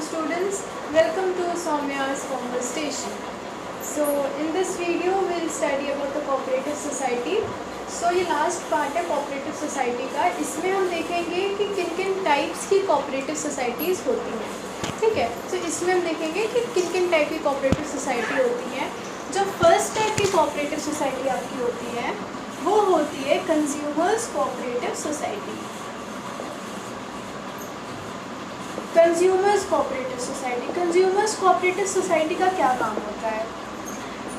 students, welcome to Soumya's conversation. So in this video we'll study about the cooperative society. So ये last part है cooperative society का. इसमें हम देखेंगे कि किन किन टाइप्स की कोऑपरेटिव सोसाइटीज़ होती हैं. ठीक है, तो इसमें हम देखेंगे कि किन किन टाइप की कोऑपरेटिव सोसाइटी होती हैं. जो फर्स्ट टाइप की कोऑपरेटिव सोसाइटी आपकी होती है वो होती है consumers cooperative society. Consumers cooperative society. Consumers cooperative society का क्या काम होता है?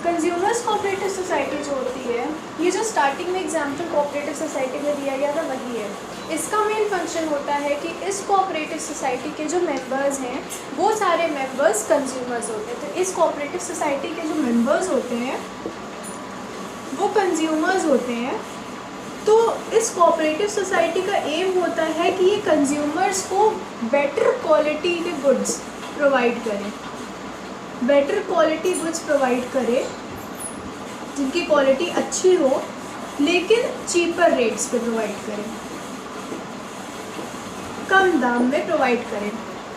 कंज्यूमर्स कोऑपरेटिव सोसाइटी जो होती है, ये जो स्टार्टिंग में एग्जाम्पल कोऑपरेटिव सोसाइटी में दिया गया था वही है. इसका मेन फंक्शन होता है कि इस कोऑपरेटिव सोसाइटी के जो मेंबर्स हैं वो सारे मेंबर्स कंज्यूमर्स होते हैं. तो इस कोऑपरेटिव सोसाइटी के जो मेंबर्स होते हैं वो कंज्यूमर्स होते हैं. तो इस कोऑपरेटिव सोसाइटी का एम होता है कि ये कंज्यूमर्स को बेटर क्वालिटी के गुड्स प्रोवाइड करें. बेटर क्वालिटी गुड्स प्रोवाइड करें जिनकी क्वालिटी अच्छी हो लेकिन चीपर रेट्स पे प्रोवाइड करें, कम दाम में प्रोवाइड करें.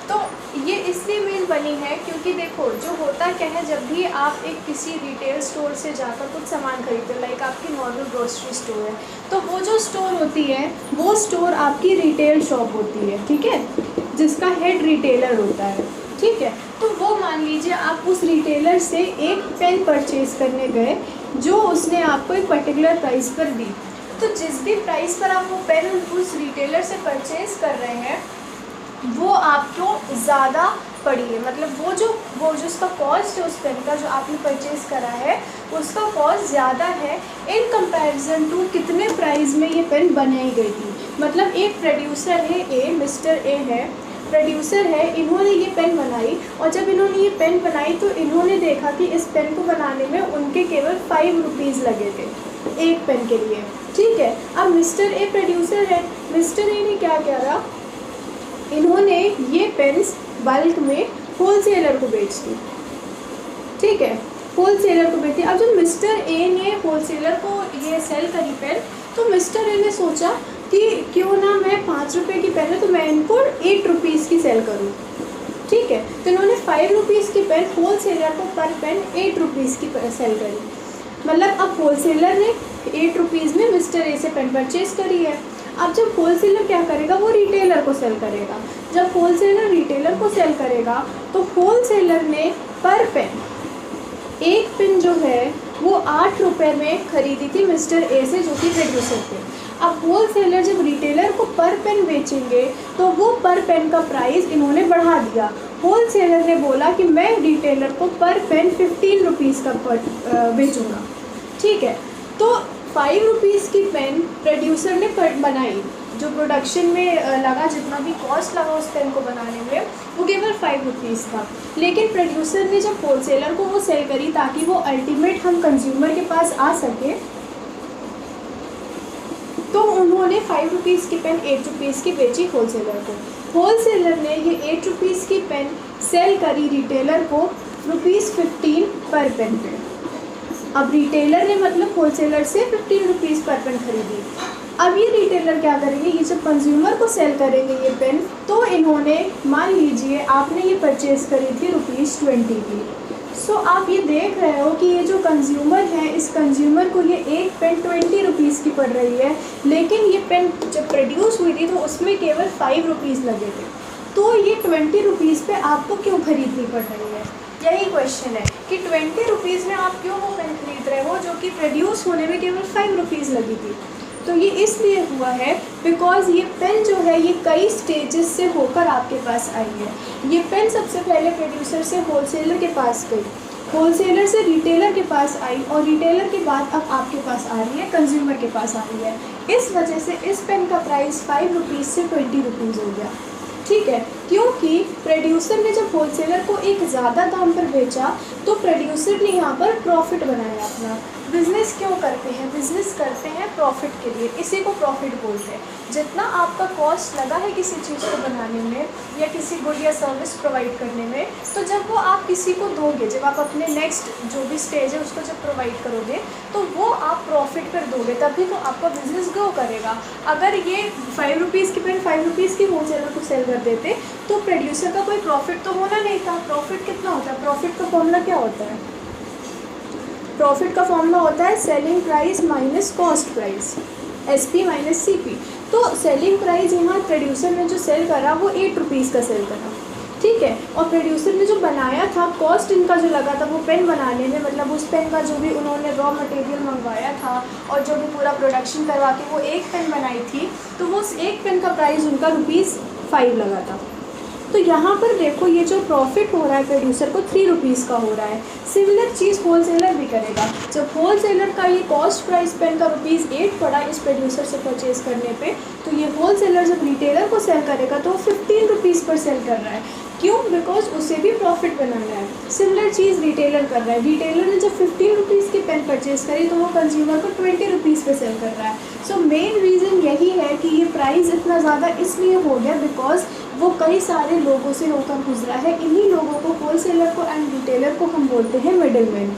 तो ये इसलिए मेन बनी है क्योंकि देखो जो होता क्या है, जब भी आप एक किसी रिटेल स्टोर से जाकर कुछ सामान खरीदते हो, लाइक आपकी नॉर्मल ग्रोसरी स्टोर है, तो वो जो स्टोर होती है वो स्टोर आपकी रिटेल शॉप होती है. ठीक है, जिसका हेड रिटेलर होता है. ठीक है, तो वो मान लीजिए आप उस रिटेलर से एक पेन परचेज़ करने गए जो उसने आपको एक पर्टिकुलर प्राइस पर दी. तो जिस भी प्राइस पर आप वो पेन उस रिटेलर से परचेज़ कर रहे हैं वो आपको ज़्यादा पड़ी है. मतलब वो जो उसका कॉस्ट है उस पेन का जो आपने परचेज़ करा है उसका कॉस्ट ज़्यादा है इन कंपैरिजन टू कितने प्राइस में ये पेन बनाई गई थी. मतलब एक प्रोड्यूसर है ए, मिस्टर ए है, प्रोड्यूसर है, इन्होंने ये पेन बनाई और जब इन्होंने ये पेन बनाई तो इन्होंने देखा कि इस पेन को बनाने में उनके केवल 5 रुपीज़ लगे थे एक पेन के लिए. ठीक है, अब मिस्टर ए प्रोड्यूसर है, मिस्टर ए ने क्या करा, इन्होंने ये पेन्स बल्क में होलसेलर को बेच दी. ठीक है, होलसेलर को बेच दी. अब जब मिस्टर ए ने होलसेलर को ये सेल करी पेन तो मिस्टर ए ने सोचा कि क्यों ना मैं 5 रुपये की पेन है तो मैं इनको 8 रुपीज़ की सेल करूँ. ठीक है, तो इन्होंने 5 रुपीज़ की पेन होलसेलर को पर पेन 8 रुपीज़ की सेल करी. मतलब अब होलसेलर ने 8 रुपीज़ में मिस्टर ए से पेन परचेज़ करी है. अब जब होलसेलर क्या करेगा, वो रिटेलर को सेल करेगा. जब होलसेलर रिटेलर को सेल करेगा तो होलसेलर ने पर पेन एक पेन जो है वो 8 रुपये में ख़रीदी थी मिस्टर ए से जो कि प्रोड्यूसर थे. अब होलसेलर जब रिटेलर को पर पेन बेचेंगे तो वो पर पेन का प्राइस इन्होंने बढ़ा दिया. होलसेलर ने बोला कि मैं रिटेलर को पर पेन 15 रुपीज़ का बेचूँगा. ठीक है, तो 5 रुपीज़ की पेन प्रोड्यूसर ने बनाई, जो प्रोडक्शन में लगा, जितना भी कॉस्ट लगा उस पेन को बनाने में वो केवल 5 रुपीज़ था. लेकिन प्रोड्यूसर ने जब होलसेलर को वो सेल करी ताकि वो अल्टीमेट हम कंज्यूमर के पास आ सके, तो उन्होंने 5 रुपीज़ की पेन 8 रुपीज़ की बेची होलसेलर को. होलसेलर ने ये 8 रुपीज़ की पेन सेल करी रिटेलर को ₹15 पर पेन पे. अब रिटेलर ने मतलब होलसेलर से 15 रुपीज़ पर पेन खरीदी. अब ये रिटेलर क्या करेंगे, ये जब कंज्यूमर को सेल करेंगे ये पेन, तो इन्होंने मान लीजिए आपने ये परचेज़ करी थी ₹20 की. सो आप ये देख रहे हो कि ये जो कंज्यूमर है, इस कंज्यूमर को ये एक पेन 20 रुपीज़ की पड़ रही है, लेकिन ये पेन जब प्रोड्यूस हुई थी तो उसमें केवल 5 रुपीज़ लगे थे. तो ये 20 रुपीज़ पे आपको क्यों खरीदनी पड़ रही है? यही क्वेश्चन है कि 20 रुपीज़ में आप क्यों वो पेन खरीद रहे हो जो कि प्रोड्यूस होने में केवल 5 रुपीज़ लगी थी. तो ये इसलिए हुआ है बिकॉज़ ये पेन जो है ये कई स्टेजेस से होकर आपके पास आई है. ये पेन सबसे पहले प्रोड्यूसर से होलसेलर के पास गई, होलसेलर से रिटेलर के पास आई और रिटेलर के बाद अब आपके पास आ रही है, कंज्यूमर के पास आ रही है. इस वजह से इस पेन का प्राइस 5 रुपीज़ से 20 रुपीज़ हो गया. ठीक है, क्योंकि प्रोड्यूसर ने जब होलसेलर को एक ज़्यादा दाम पर बेचा तो प्रोड्यूसर ने यहाँ पर प्रॉफिट बनाया अपना. बिज़नेस क्यों करते हैं? बिज़नेस करते हैं प्रॉफिट के लिए, इसी को प्रॉफिट बोलते हैं। जितना आपका कॉस्ट लगा है किसी चीज़ को बनाने में या किसी गुड या सर्विस प्रोवाइड करने में, तो जब वो आप किसी को दोगे, जब आप अपने नेक्स्ट जो भी स्टेज है उसको जब प्रोवाइड करोगे, तो वो आप प्रॉफिट पर दोगे, तभी तो आपका बिज़नेस ग्रो करेगा। अगर ये 5 रुपीज़ की पेन 5 रुपीज़ की होलसेलर को सेल कर देते तो प्रोड्यूसर का कोई प्रॉफिट तो होना नहीं था। प्रॉफिट कितना होता है? प्रॉफिट का फॉर्मूला क्या होता है? प्रॉफिट का फॉर्मूला होता है selling price minus cost price, SP minus CP। तो सेलिंग प्राइस यहाँ प्रोड्यूसर ने जो सेल करा वो 8 रुपीज़ का सेल करा, ठीक है, और प्रोड्यूसर ने जो बनाया था, कॉस्ट इनका जो लगा था वो पेन बनाने में, मतलब उस पेन का जो भी उन्होंने रॉ मटेरियल मंगवाया था और जो भी पूरा प्रोडक्शन करवा के वो एक पेन बनाई थी, तो वो उस एक पेन का प्राइस उनका ₹5 लगा था। तो यहाँ पर देखो ये जो प्रॉफिट हो रहा है प्रोड्यूसर को 3 रुपीज़ का हो रहा है। सिमिलर चीज़ होलसेलर भी करेगा। जब होलसेलर का ये कॉस्ट प्राइस पेन का ₹8 पड़ा इस प्रोड्यूसर से परचेज करने पे, तो ये होलसेलर जब रिटेलर को सेल करेगा तो 15 रुपीज़ पर सेल कर रहा है। क्यों? बिकॉज उसे भी प्रॉफिट बनाना है। सिमिलर चीज़ रिटेलर कर रहा है। रिटेलर ने जब 15 रुपीज़ की पेन परचेज करी तो वो कंज्यूमर को 20 रुपीज़ पे सेल कर रहा है। सो मेन रीज़न यही है कि ये प्राइस इतना ज़्यादा इसलिए हो गया बिकॉज वो कई सारे लोगों से होकर गुजरा है। इन्हीं लोगों को, होलसेलर को एंड रिटेलर को, हम बोलते हैं मिडिलमैन।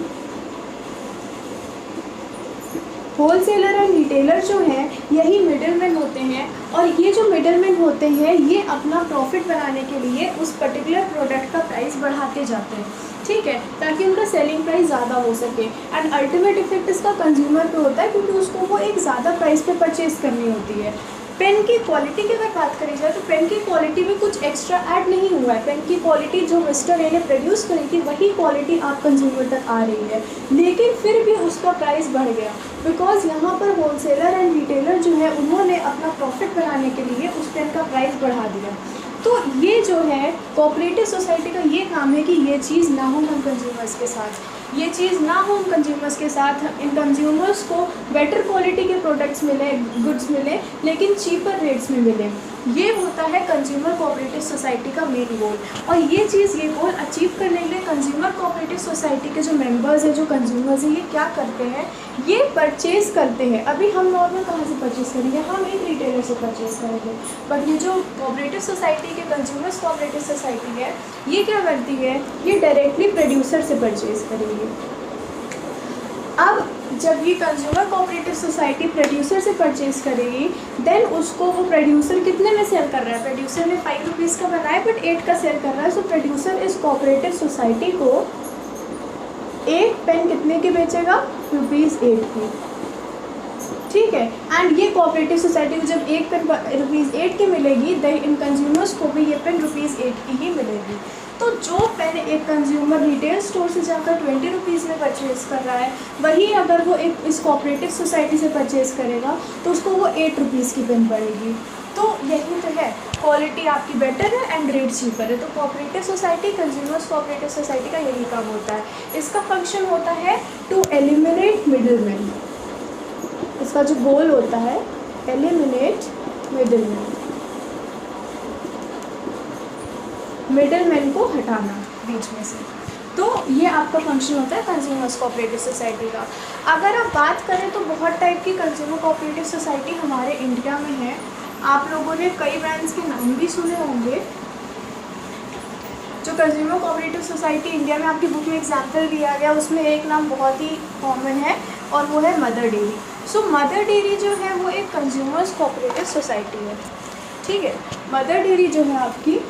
होलसेलर एंड रिटेलर जो हैं यही मिडिलमैन होते हैं, और ये जो मिडिलमैन होते हैं ये अपना प्रॉफिट बनाने के लिए उस पर्टिकुलर प्रोडक्ट का प्राइस बढ़ाते जाते हैं, ठीक है, ताकि उनका सेलिंग प्राइस ज़्यादा हो सके। एंड अल्टीमेट इफेक्ट इसका कंज्यूमर पे होता है क्योंकि उसको वो एक ज़्यादा प्राइस पे परचेज़ करनी होती है। पेन की क्वालिटी की अगर बात करी जाए तो पेन की क्वालिटी में कुछ एक्स्ट्रा ऐड नहीं हुआ है। पेन की क्वालिटी जो मिस्टर ए ने प्रोड्यूस करी थी वही क्वालिटी आप कंज्यूमर तक आ रही है, लेकिन फिर भी उसका प्राइस बढ़ गया बिकॉज यहाँ पर होलसेलर एंड रिटेलर जो है उन्होंने अपना प्रॉफिट बनाने के लिए उस पेन का प्राइस बढ़ा दिया। तो ये जो है कोऑपरेटिव सोसाइटी का ये काम है कि ये चीज़ ना हो हम कंज्यूमर्स के साथ, ये चीज़ ना हो हम कंज्यूमर्स के साथ। इन कंज्यूमर्स को बेटर क्वालिटी के प्रोडक्ट्स मिले, गुड्स मिले, लेकिन चीपर रेट्स में मिले। ये होता है कंज्यूमर कोऑपरेटिव सोसाइटी का मेन गोल। और ये चीज़, ये गोल अचीव करने के लिए कंज्यूमर कोऑपरेटिव सोसाइटी के जो मेंबर्स हैं, जो कंज्यूमर्स हैं, ये क्या करते हैं? ये परचेज़ करते हैं। अभी हम नॉर्मल कहाँ से परचेज़ करेंगे? हम एक रिटेलर से परचेज़ करेंगे, बट ये जो कोऑपरेटिव सोसाइटी के कंज्यूमर्स कोऑपरेटिव सोसाइटी है ये क्या करती है? ये डायरेक्टली प्रोड्यूसर से परचेज़ करेंगे। अब जब ये कंज्यूमर कोऑपरेटिव सोसाइटी प्रोड्यूसर से परचेज़ करेगी, देन उसको वो प्रोड्यूसर कितने में सेल कर रहा है? प्रोड्यूसर ने 5 रुपीज़ का बनाया बट 8 का सेल कर रहा है। सो प्रोड्यूसर इस कोऑपरेटिव सोसाइटी को एक पेन कितने की बेचेगा? ₹8 की, ठीक है। एंड ये कोऑपरेटिव सोसाइटी को जब एक पेन ₹8 की मिलेगी, देन इन कंज्यूमर्स को भी ये पेन ₹8 की ही मिलेगी। तो जो पेन एक कंज्यूमर रिटेल स्टोर से जाकर 20 रुपीज़ में परचेज़ कर रहा है, वही अगर वो एक इस कोऑपरेटिव सोसाइटी से परचेज़ करेगा तो उसको वो 8 रुपीज़ की पेन पड़ेगी। तो यही तो है, क्वालिटी आपकी बेटर है एंड रेट चीपर है। तो cooperative society, consumers cooperative society का यही काम होता है। इसका फंक्शन होता है टू एलिमिनेट मिडिलमैन। इसका जो गोल होता है, एलिमिनेट मिडिलमैन, मिडिलमैन को हटाना बीच में से। तो ये आपका फंक्शन होता है कंज्यूमर्स कोऑपरेटिव सोसाइटी का। अगर आप बात करें तो बहुत टाइप की कंज्यूमर कोऑपरेटिव सोसाइटी हमारे इंडिया में है। आप लोगों ने कई ब्रांड्स के नाम भी सुने होंगे। जो कंज्यूमर कोऑपरेटिव सोसाइटी इंडिया में आपकी बुक में एग्जाम्पल दिया गया, उसमें एक नाम बहुत ही कॉमन है और वो है मदर डेयरी। सो मदर डेयरी जो है वो एक कंज्यूमर्स कोऑपरेटिव सोसाइटी है, ठीक है। मदर डेयरी जो है आपकी,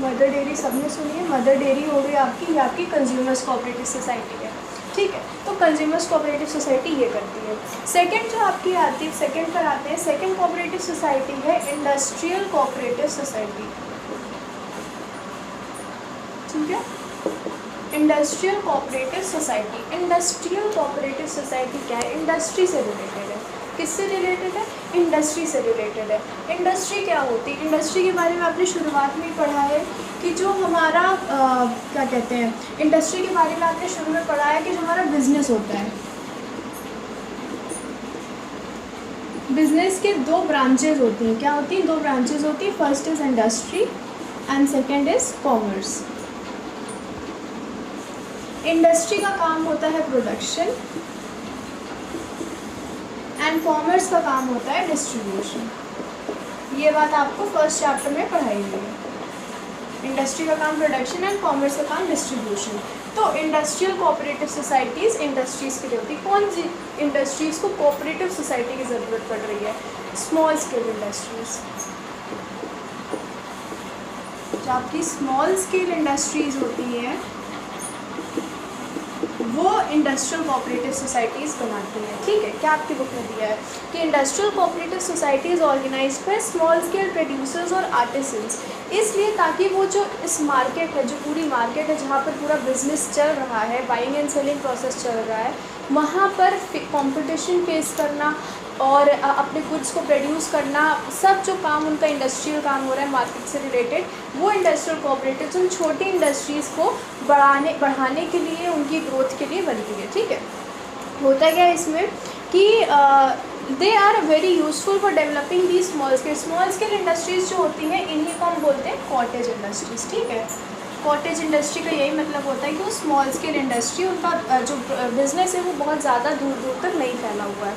मदर डेयरी सबने सुनी है। मदर डेयरी हो गई आपकी, ये आपकी कंज्यूमर्स कोऑपरेटिव सोसाइटी है, ठीक है। तो कंज्यूमर्स कोऑपरेटिव सोसाइटी ये करती है। सेकंड जो आपकी आती है, सेकंड पर आते हैं, सेकंड कोऑपरेटिव सोसाइटी है इंडस्ट्रियल कोऑपरेटिव सोसाइटी, ठीक है। Industrial cooperative society, industrial cooperative society क्या है? इंडस्ट्री से रिलेटेड है। किससे रिलेटेड है? इंडस्ट्री से रिलेटेड है। इंडस्ट्री क्या होती है? इंडस्ट्री के बारे में आपने शुरुआत में ही पढ़ा है कि जो हमारा क्या कहते हैं, इंडस्ट्री के बारे में आपने शुरू में पढ़ा है कि जो हमारा बिजनेस होता है, बिजनेस के 2 ब्रांचेज होती हैं। क्या होती हैं? 2 ब्रांचेज होती हैं। First is industry and second is commerce. Industry का काम होता है प्रोडक्शन एंड कॉमर्स का काम होता है डिस्ट्रीब्यूशन। ये बात आपको फर्स्ट चैप्टर में पढ़ाई गई है। इंडस्ट्री का काम प्रोडक्शन एंड कॉमर्स का काम डिस्ट्रीब्यूशन। तो इंडस्ट्रियल कोऑपरेटिव सोसाइटीज़ इंडस्ट्रीज़ के लिए होती है। कौन सी इंडस्ट्रीज़ को कोऑपरेटिव सोसाइटी की ज़रूरत पड़ रही है? Small scale industries. जो आपकी स्मॉल स्केल इंडस्ट्रीज़ होती हैं वो इंडस्ट्रियल कोऑपरेटिव सोसाइटीज़ बनाती हैं। ठीक है, क्या आपकी बुक में दिया है कि industrial cooperative societies organised by small scale producers और आर्टिसंस, इसलिए ताकि वो जो इस मार्केट है, जो पूरी मार्केट है जहाँ पर पूरा बिजनेस चल रहा है, बाइंग एंड सेलिंग प्रोसेस चल रहा है, वहाँ पर कंपटीशन फेस करना और अपने गुड्स को प्रोड्यूस करना, सब जो काम उनका इंडस्ट्रियल काम हो रहा है मार्केट से रिलेटेड, वो इंडस्ट्रियल कोऑपरेटिव्स उन छोटी इंडस्ट्रीज़ को बढ़ाने के लिए, उनकी ग्रोथ के लिए बनती है। ठीक है, होता क्या है इसमें कि they are very useful for developing the small scale industries जो होती हैं, इन्हीं को हम बोलते हैं कॉटेज इंडस्ट्रीज़। ठीक है, कॉटेज इंडस्ट्री का यही मतलब होता है कि वो स्मॉल स्केल इंडस्ट्री, उनका जो बिज़नेस है वो बहुत ज़्यादा दूर दूर तक नहीं फैला हुआ है।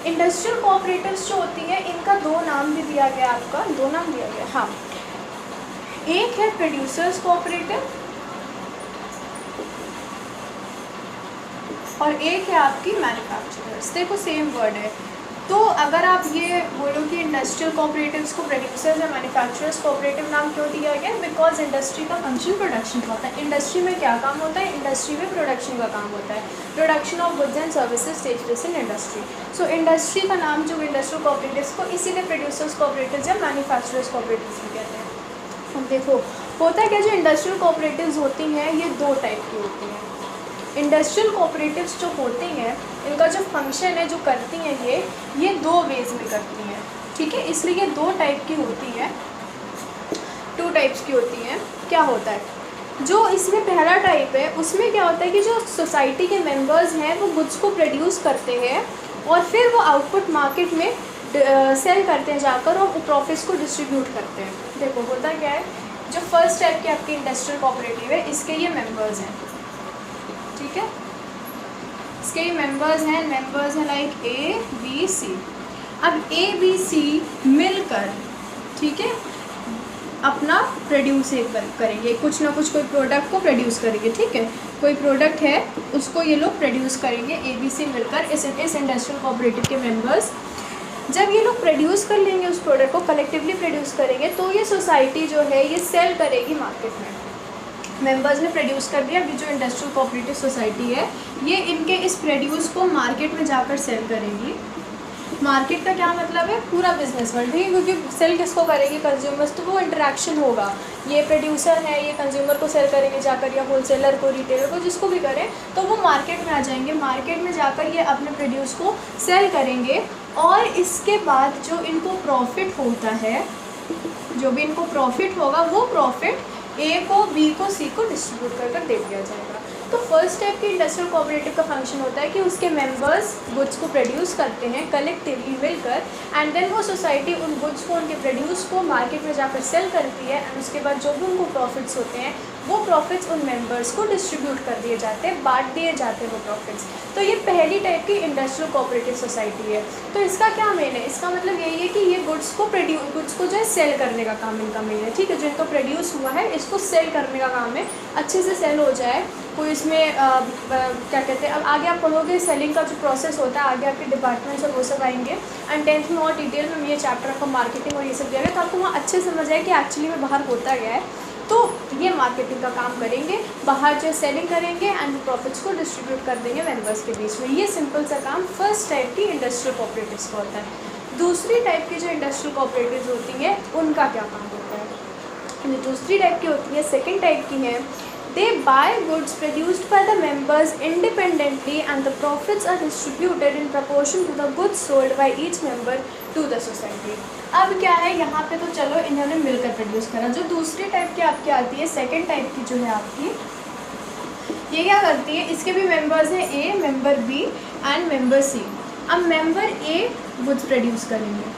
इंडस्ट्रियल कोऑपरेटिव्स जो होती हैं, इनका दो नाम भी दिया गया, आपका दो नाम दिया गया। हाँ, एक है प्रोड्यूसर्स कोऑपरेटिव और एक है आपकी मैन्युफैक्चरर्स। देखो सेम वर्ड है, तो अगर आप ये बोलो कि इंडस्ट्रियल कोऑपरेटिव्स को प्रोड्यूसर्स या मैन्युफैक्चरर्स कोऑपरेटिव नाम क्यों दिया गया? बिकॉज इंडस्ट्री का फंक्शन प्रोडक्शन का होता है। इंडस्ट्री में क्या काम होता है? इंडस्ट्री में प्रोडक्शन का काम होता है, production of goods and services takes place in industry. So industry का नाम जो इंडस्ट्रियल कोऑपरेटिव्स को इसीलिए प्रोड्यूसर्स कोऑपरेटिव्स या मैन्युफैक्चरर्स कोऑपरेटिव्स भी कहते हैं। अब देखो होता है क्या, जो इंडस्ट्रियल कोऑपरेटिव्स होती हैं ये दो टाइप की होती हैं। इंडस्ट्रियल कोऑपरेटिव्स जो होती हैं, इनका जो फंक्शन है, जो करती हैं ये दो वेज में करती हैं। ठीक है, इसलिए ये दो टाइप की होती है, टू टाइप्स की होती हैं। क्या होता है, जो इसमें पहला टाइप है उसमें क्या होता है कि जो सोसाइटी के मेंबर्स हैं वो गुड्स को प्रोड्यूस करते हैं और फिर वो आउटपुट मार्केट में सेल करते हैं जाकर और प्रॉफिट्स को डिस्ट्रीब्यूट करते हैं। देखो होता क्या है, जो फर्स्ट टाइप की आपकी इंडस्ट्रियल कोऑपरेटिव है, इसके ये मेंबर्स हैं। ठीक है, इसके मेंबर्स हैं लाइक ए बी सी। अब ए बी सी मिलकर, ठीक है, अपना प्रोड्यूस करेंगे, कुछ ना कुछ कोई प्रोडक्ट को प्रोड्यूस करेंगे। ठीक है, कोई प्रोडक्ट है उसको ये लोग प्रोड्यूस करेंगे, ए बी सी मिलकर, इस इंडस्ट्रियल कोऑपरेटिव के मेंबर्स। जब ये लोग प्रोड्यूस कर लेंगे उस प्रोडक्ट को, कलेक्टिवली प्रोड्यूस करेंगे, तो ये सोसाइटी जो है ये सेल करेगी मार्केट में। मेंबर्स ने प्रोड्यूस कर दिया, अभी जो इंडस्ट्रियल कोऑपरेटिव सोसाइटी है ये इनके इस प्रोड्यूस को मार्केट में जाकर सेल करेगी। मार्केट का क्या मतलब है? पूरा बिजनेस वर्ल्ड, ठीक है, क्योंकि सेल किसको करेगी? कंज्यूमर्स। तो वो इंटरेक्शन होगा, ये प्रोड्यूसर है ये कंज्यूमर को सेल करेंगे जाकर, या होलसेलर को, रिटेलर को, जिसको भी करें, तो वो मार्केट में आ जाएंगे। मार्केट में जाकर ये अपने प्रोड्यूस को सेल करेंगे और इसके बाद जो इनको प्रॉफिट होता है, जो भी इनको प्रॉफिट होगा, वो प्रॉफिट ए को, बी को, सी को डिस्ट्रीब्यूट कर दे दिया जाएगा। तो फर्स्ट टाइप की इंडस्ट्रियल कोऑपरेटिव का फंक्शन होता है कि उसके मेंबर्स गुड्स को प्रोड्यूस करते हैं कलेक्टिवली मिलकर, एंड देन वो सोसाइटी उन गुड्स को, उनके प्रोड्यूस को मार्केट में जाकर सेल करती है, एंड उसके बाद जो भी उनको प्रॉफिट्स होते हैं वो प्रॉफिट्स उन मेंबर्स को डिस्ट्रीब्यूट कर दिए जाते हैं, बांट दिए जाते हैं वो प्रॉफिट्स। तो ये पहली टाइप की इंडस्ट्रियल कोऑपरेटिव सोसाइटी है। तो इसका क्या मेन है? इसका मतलब यही है कि ये गुड्स को जो है सेल करने का काम इनका मेन है। ठीक है, जो इनको प्रोड्यूस हुआ है इसको सेल करने का काम है, अच्छे से सेल हो जाए, कोई इसमें क्या कहते हैं, अब आगे आप पढ़ोगे सेलिंग का जो प्रोसेस होता है, आगे आपके डिपार्टमेंट्स और वो सब आएंगे, एंड 10th में और डिटेल में ये चैप्टर आपको मार्केटिंग और ये सब दिया गया, तो आपको वहाँ अच्छे समझ आए कि एक्चुअली में बाहर होता गया है। तो ये मार्केटिंग का काम करेंगे, बाहर जो सेलिंग करेंगे एंड प्रॉफिट्स को डिस्ट्रीब्यूट कर देंगे मेंबर्स के बीच में। ये सिंपल सा काम फर्स्ट टाइप की इंडस्ट्रियल कोऑपरेटिव्स का होता है। दूसरी टाइप की जो इंडस्ट्रियल कोऑपरेटिव्स होती हैं उनका क्या काम होता है? जो दूसरी टाइप की होती है, सेकेंड टाइप की है, they buy goods produced by the members independently and the profits are distributed in proportion to the goods sold by each member to the society। अब क्या है यहाँ पे, तो चलो इन्होंने मिलकर प्रोड्यूस करा। जो दूसरी टाइप की आपकी आती है, सेकंड टाइप की जो है आपकी, ये क्या करती है, इसके भी मेंबर्स हैं A, member B and member C. अब मेंबर ए गुड्स प्रोड्यूस करेंगे,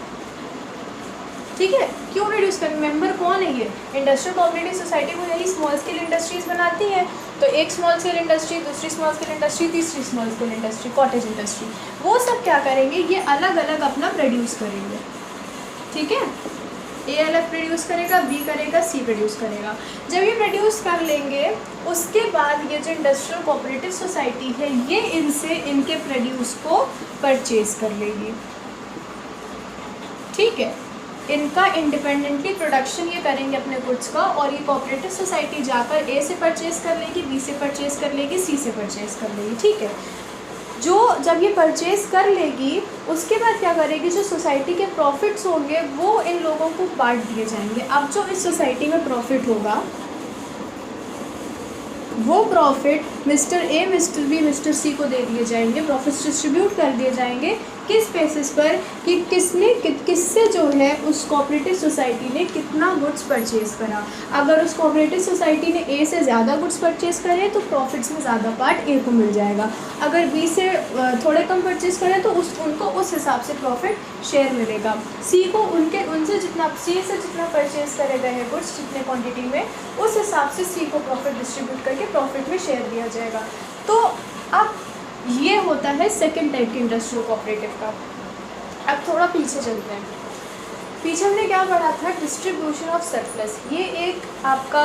ठीक है, क्यों प्रोड्यूस करेंगे? मेंबर कौन है ये इंडस्ट्रियल कोऑपरेटिव सोसाइटी को यही स्मॉल स्केल इंडस्ट्रीज़ बनाती है। तो एक स्मॉल स्केल इंडस्ट्री, दूसरी स्मॉल स्केल इंडस्ट्री, तीसरी small scale industry, cottage industry, वो सब क्या करेंगे, ये अलग अलग अपना प्रोड्यूस करेंगे। ठीक है, ए अलग प्रोड्यूस करेगा, बी करेगा, सी प्रोड्यूस करेगा। जब ये प्रोड्यूस कर लेंगे उसके बाद ये जो इंडस्ट्रियल कोऑपरेटिव सोसाइटी है ये इनसे इनके प्रोड्यूस को परचेज कर लेगी। ठीक है, इनका इंडिपेंडेंटली प्रोडक्शन ये करेंगे अपने गुड्स का, और ये कोऑपरेटिव सोसाइटी जाकर ए से परचेज़ कर लेगी, बी से परचेज़ कर लेगी, सी से परचेज़ कर लेगी। ठीक है, जो जब ये परचेज़ कर लेगी उसके बाद क्या करेगी, जो सोसाइटी के प्रॉफिट्स होंगे वो इन लोगों को बांट दिए जाएंगे। अब जो इस सोसाइटी में प्रॉफिट होगा वो profit mister A, mister B, mister C को दे दिए जाएंगे, प्रॉफिट्स डिस्ट्रीब्यूट कर दिए जाएंगे। किस बेसिस पर कि किससे जो है उस कोऑपरेटिव सोसाइटी ने कितना गुड्स परचेज़ करा। अगर उस कोऑपरेटिव सोसाइटी ने ए से ज़्यादा गुड्स परचेज़ करे तो प्रॉफिट्स में ज़्यादा पार्ट ए को मिल जाएगा, अगर बी से थोड़े कम परचेज़ करें तो उनको उस हिसाब से प्रॉफिट शेयर मिलेगा। सी को उनसे जितना परचेज़ करे गए हैं गुड्स जितने क्वान्टिटी में, उस हिसाब से सी को प्रॉफिट डिस्ट्रीब्यूट करके प्रॉफिट में शेयर दिया जाएगा। तो अब ये होता है सेकंड टाइप के इंडस्ट्रियल कोऑपरेटिव का। अब थोड़ा पीछे चलते हैं। पीछे हमने क्या पढ़ा था, डिस्ट्रीब्यूशन ऑफ सरप्लस। ये एक आपका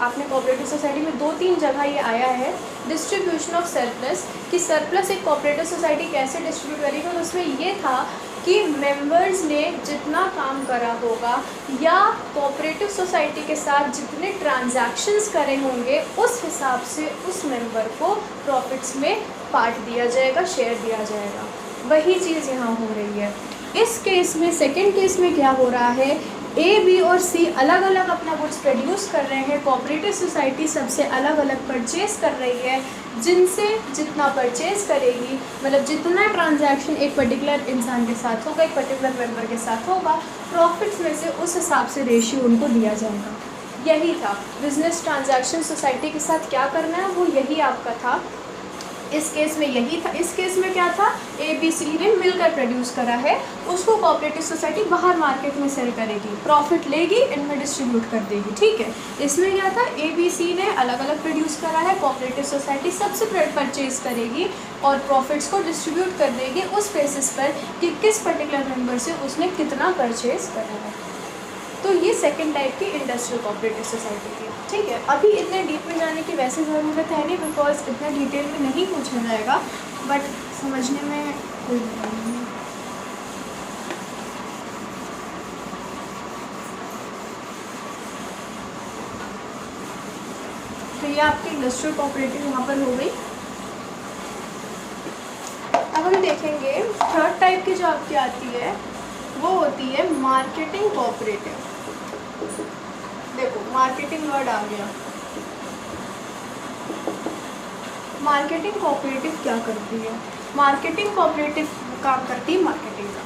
आपने कोऑपरेटिव सोसाइटी में 2-3 जगह ये आया है, डिस्ट्रीब्यूशन ऑफ सरप्लस, कि सरप्लस एक कोऑपरेटिव सोसाइटी कैसे डिस्ट्रीब्यूट करेगी। और उसमें ये था कि मेंबर्स ने जितना काम करा होगा या कोऑपरेटिव सोसाइटी के साथ जितने ट्रांजैक्शंस करे होंगे उस हिसाब से उस मेंबर को प्रॉफिट्स में पार्ट दिया जाएगा, शेयर दिया जाएगा। वही चीज़ यहाँ हो रही है। इस केस में, सेकंड केस में क्या हो रहा है, ए, बी और सी अलग अलग अपना गुड्स प्रोड्यूस कर रहे हैं, कोऑपरेटिव सोसाइटी सबसे अलग अलग परचेज़ कर रही है, जिनसे जितना परचेज़ करेगी, मतलब जितना ट्रांजैक्शन एक पर्टिकुलर इंसान के साथ होगा, एक पर्टिकुलर मेंबर के साथ होगा, प्रॉफिट्स में से उस हिसाब से रेशियो उनको दिया जाएगा। यही था बिजनेस ट्रांजैक्शन सोसाइटी के साथ क्या करना है, वो यही आपका था। इस केस में यही था। इस केस में क्या था, ए, बी, सी ने मिलकर प्रोड्यूस करा है, उसको कोऑपरेटिव सोसाइटी बाहर मार्केट में सेल करेगी, प्रॉफिट लेगी, इनमें डिस्ट्रीब्यूट कर देगी। ठीक है, इसमें क्या था, ए, बी, सी ने अलग अलग प्रोड्यूस करा है, कोऑपरेटिव सोसाइटी सबसे परचेज करेगी और प्रॉफिट्स को डिस्ट्रीब्यूट कर देगी उस बेसिस पर कि किस पर्टिकुलर मेंबर से उसने कितना परचेज करा है। तो ये सेकंड टाइप की इंडस्ट्रियल कोऑपरेटिव सोसाइटी थी। ठीक है, अभी इतने डीप में जाने की वैसे ज़रूरत है नहीं, बिकॉज इतना डिटेल में नहीं पूछा जाएगा, बट समझने में कोई नहीं है। तो ये आपकी इंडस्ट्रियल कोऑपरेटिव यहाँ पर हो गई। अब हम देखेंगे थर्ड टाइप की जो आपकी आती है वो होती है मार्केटिंग कोऑपरेटिव। देखो मार्केटिंग वर्ड आ गया। मार्केटिंग कोऑपरेटिव क्या करती है, मार्केटिंग कोऑपरेटिव काम करती है मार्केटिंग का,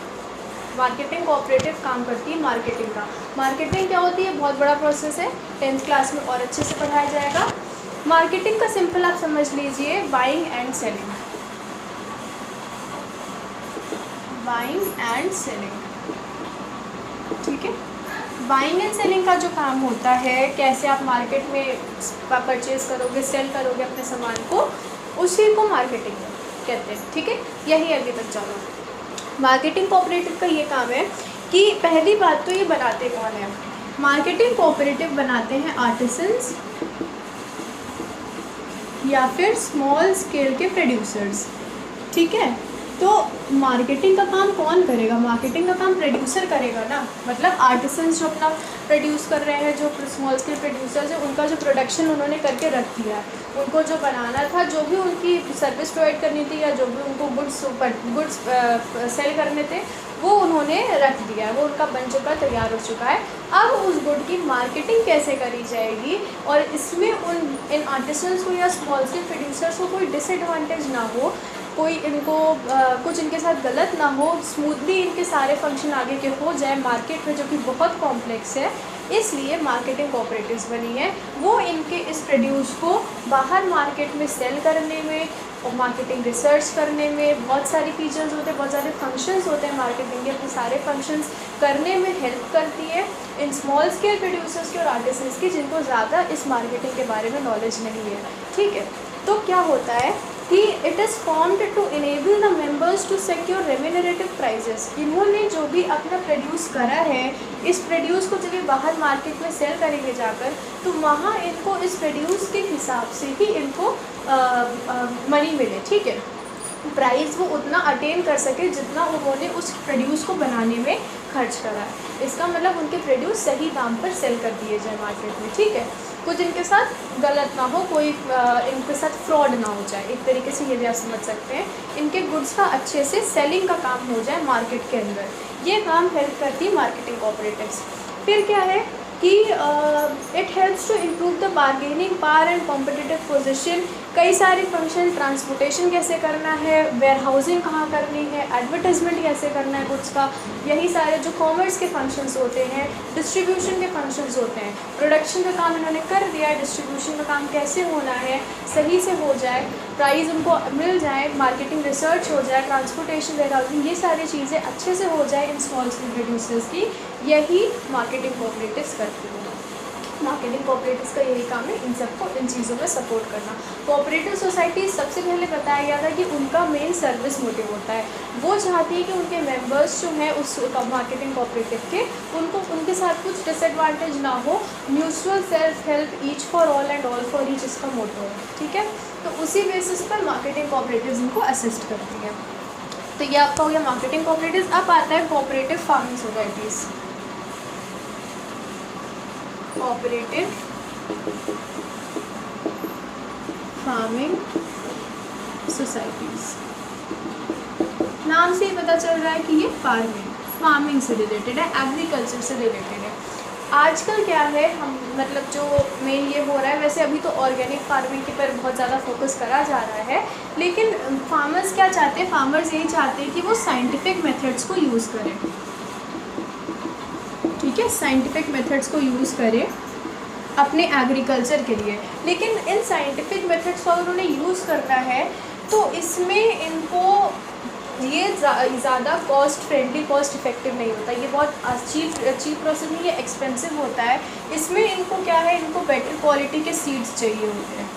मार्केटिंग कोऑपरेटिव काम करती है मार्केटिंग का। मार्केटिंग क्या होती है, बहुत बड़ा प्रोसेस है, 10th क्लास में और अच्छे से पढ़ाया जाएगा। मार्केटिंग का सिंपल आप समझ लीजिए, buying and selling, buying and selling. ठीक है, बाइंग एंड सेलिंग का जो काम होता है, कैसे आप मार्केट में परचेज करोगे, सेल करोगे अपने सामान को, उसी को मार्केटिंग कहते हैं। ठीक है, यही अभी तक चलो। मार्केटिंग कोऑपरेटिव का ये काम है कि पहली बात तो ये बनाते कौन है, मार्केटिंग कोऑपरेटिव बनाते हैं आर्टिसंस या फिर स्मॉल स्केल के प्रोड्यूसर्स। ठीक है, तो मार्केटिंग का काम कौन करेगा, मार्केटिंग का काम प्रोड्यूसर करेगा ना, मतलब आर्टिसंस जो अपना प्रोड्यूस कर रहे हैं, जो स्मॉल स्केल प्रोड्यूसर्स हैं, उनका जो प्रोडक्शन उन्होंने करके रख दिया है, उनको जो बनाना था, जो भी उनकी सर्विस प्रोवाइड करनी थी या जो भी उनको गुड्स सेल करने थे, वो उन्होंने रख दिया है, वो उनका बन चुका, तैयार हो चुका है। अब उस गुड की मार्केटिंग कैसे करी जाएगी और इसमें इन आर्टिसंस को या स्मॉल स्केल प्रोड्यूसर्स को कोई डिसएडवांटेज ना हो, कोई इनको कुछ इनके साथ गलत ना हो, स्मूथली इनके सारे फंक्शन आगे के हो जाए मार्केट में, जो कि बहुत कॉम्प्लेक्स है, इसलिए मार्केटिंग कोऑपरेटिव्स बनी है। वो इनके इस प्रोड्यूस को बाहर मार्केट में सेल करने में, और मार्केटिंग रिसर्च करने में बहुत सारी फीचर्स होते हैं, बहुत सारे फंक्शंस होते हैं मार्केटिंग के, अपने सारे फंक्शंस करने में हेल्प करती है इन स्मॉल स्केल प्रोड्यूसर्स की और आर्टिसंस की जिनको ज़्यादा इस मार्केटिंग के बारे में नॉलेज नहीं है। ठीक है, तो क्या होता है कि it is formed to enable the members to secure remunerative prices. इन्होंने जो भी अपना प्रोड्यूस करा है, इस प्रोड्यूस को जब ये बाहर मार्केट में सेल करेंगे जाकर, तो वहाँ इनको इस प्रोड्यूस के हिसाब से ही इनको मनी मिले। ठीक है, प्राइस वो उतना अटेन कर सके जितना उन्होंने उस प्रोड्यूस को बनाने में खर्च करा है। इसका मतलब उनके प्रोड्यूस सही दाम पर सेल कर दिए जाए मार्केट में। ठीक है, कुछ इनके साथ गलत ना हो, कोई इनके साथ फ्रॉड ना हो जाए, एक तरीके से ये भी आप समझ सकते हैं। इनके गुड्स का अच्छे से सेलिंग का काम हो जाए मार्केट के अंदर, ये काम हेल्प करती है मार्केटिंग कोऑपरेटिव्स। फिर क्या है कि it helps to improve the bargaining power and competitive position. कई सारे फंक्शन, ट्रांसपोर्टेशन कैसे करना है, वेयर हाउसिंग कहाँ करनी है, एडवर्टाइजमेंट कैसे करना है गुड्स का, यही सारे जो कॉमर्स के फंक्शंस होते हैं, डिस्ट्रीब्यूशन के फंक्शंस होते हैं। प्रोडक्शन का काम इन्होंने कर दिया है, डिस्ट्रीब्यूशन का काम कैसे होना है, सही से हो जाए, प्राइस उनको मिल जाए, मार्केटिंग रिसर्च हो जाए, ट्रांसपोर्टेशन, वेयर हाउसिंग, ये सारी चीज़ें अच्छे से हो जाए इन स्मॉल स्केल प्रोड्यूसर्स की, यही मार्केटिंग कोऑपरेटिव्स करती है। मार्केटिंग कोऑपरेटिव्स का यही काम है इन सबको, इन चीज़ों में सपोर्ट करना। कोऑपरेटिव सोसाइटी सबसे पहले बताया गया था कि उनका मेन सर्विस मोटिव होता है, वो चाहती है कि उनके मेंबर्स जो हैं उस मार्केटिंग कोऑपरेटिव के, उनको उनके साथ कुछ डिसएडवांटेज ना हो, mutual self help, each for all and all for each इसका मोटो है। ठीक है, तो उसी बेसिस पर मार्केटिंग कोऑपरेटिव्स इनको असिस्ट करती हैं। तो ये आपका हो गया मार्केटिंग कोऑपरेटिव्स। अब आता है cooperative farming societies. Cooperative farming societies, नाम से ही पता चल रहा है कि ये फार्मिंग से रिलेटेड है, एग्रीकल्चर से रिलेटेड है। आजकल क्या है, हम मतलब जो मेन ये हो रहा है, वैसे अभी तो ऑर्गेनिक फार्मिंग के पर बहुत ज़्यादा फोकस करा जा रहा है, लेकिन फार्मर्स क्या चाहते हैं, फार्मर्स यही चाहते हैं कि वो साइंटिफिक मेथड्स को यूज़ करें। ठीक है, साइंटिफिक मेथड्स को यूज़ करें अपने एग्रीकल्चर के लिए, लेकिन इन साइंटिफिक मेथड्स को उन्होंने यूज़ करना है तो इसमें इनको ये ज़्यादा कॉस्ट फ्रेंडली, कॉस्ट इफेक्टिव नहीं होता, ये बहुत चीप प्रोसेस नहीं, ये एक्सपेंसिव होता है। इसमें इनको क्या है, इनको बेटर क्वालिटी के सीड्स चाहिए होते हैं।